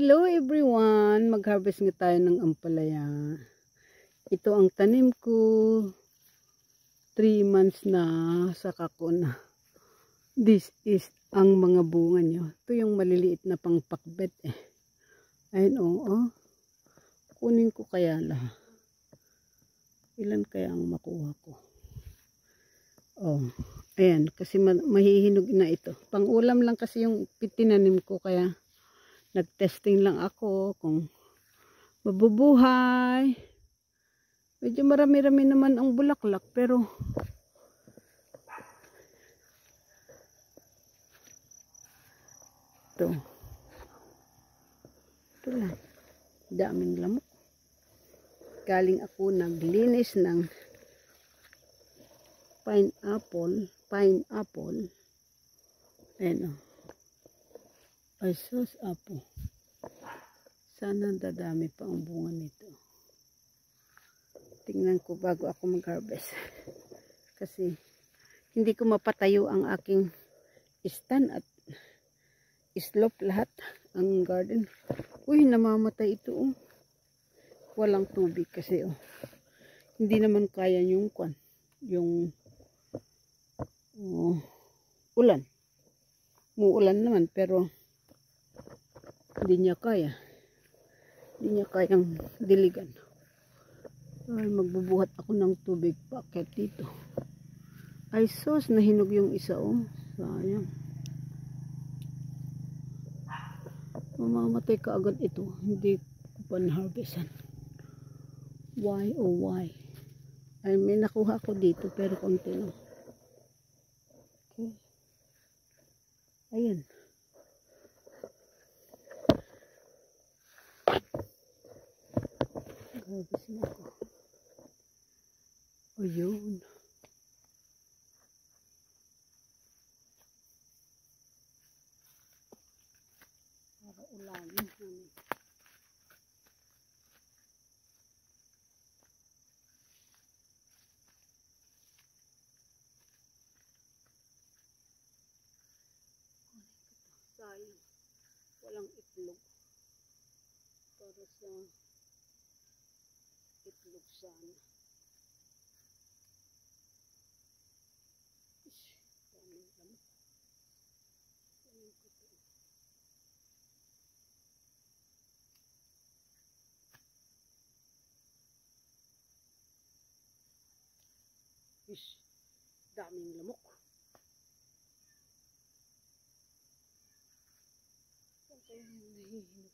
Hello everyone! Mag-harvest nga tayo ng ampalaya. Ito ang tanim ko. 3 months na saka ko na. This is ang mga bunga nyo. Ito yung maliliit na pang pakbet eh. Ayun oh. Kunin ko kaya lahat. Ilan kaya ang makuha ko? Oh. Ayan. Kasi mahihinog na ito. Pang ulam lang kasi yung tinanim ko kaya nag-testing lang ako kung mabubuhay. Medyo marami-rami naman ang bulaklak pero ito lang. Daming lamok. Galing ako naglinis ng pineapple. Ayan o. Ay sus, apo. Sana dadami pa ang bunga nito. Tingnan ko bago ako mag-harvest. Kasi hindi ko mapatayo ang aking stand at slope lahat ang garden. Uy, namamatay ito oh. Walang tubig kasi oh. Hindi naman kaya yung ulan. Muulan naman pero hindi niya kaya. Hindi niya kayang diligan. Ay, magbubuhat ako ng tubig. Bakit dito? Ay, sus, nahinog yung isa, oh. Sayang. Mamamatay ka agad ito. Hindi ko pa na-harvestan. Why, oh why? Ay, may nakuha ako dito, pero konti lang. Okay. Ayan. Harvest na ako. O yun. Para ulanin namin. Sayang. Walang itlog. Para sa itlog sana. Daming lamok. Daming lamok. Saan kaya yung nahihinog?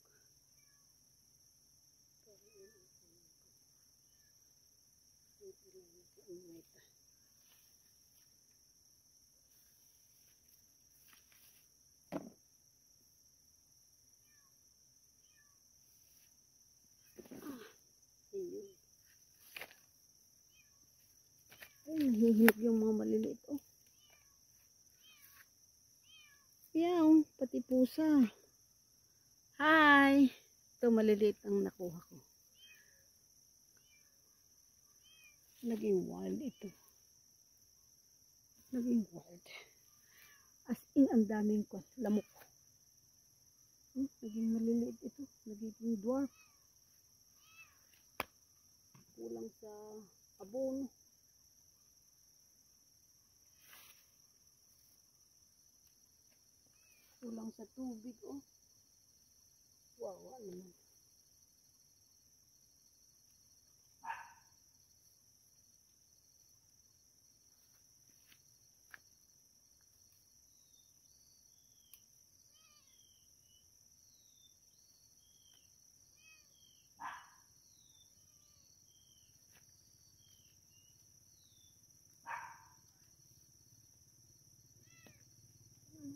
Ay, nahihinog yung mga maliliit oh. Yaw, pati pusa. Hi! Ito maliliit ang nakuha ko. Naging wild ito. Naging wild. As in, ang daming lamok. Naging maliliit ito. Naging dwarf. Kulang sa abono. Kulang sa tubig oh. Wawa naman.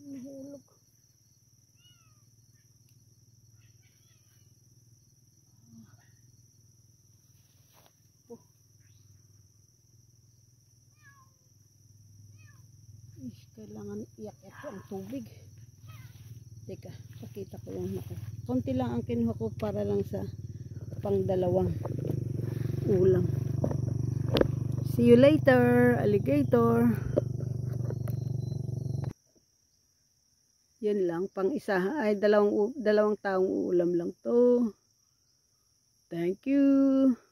Nahulog. Kailangan iyak ko ang tubig. Teka, pakita ko yung nakuha. Konti lang ang kinuha ko para lang sa pang-dalawang ulam. See you later, alligator. Yan lang, pang isa, ay dalawang taong ulam lang to. Thank you.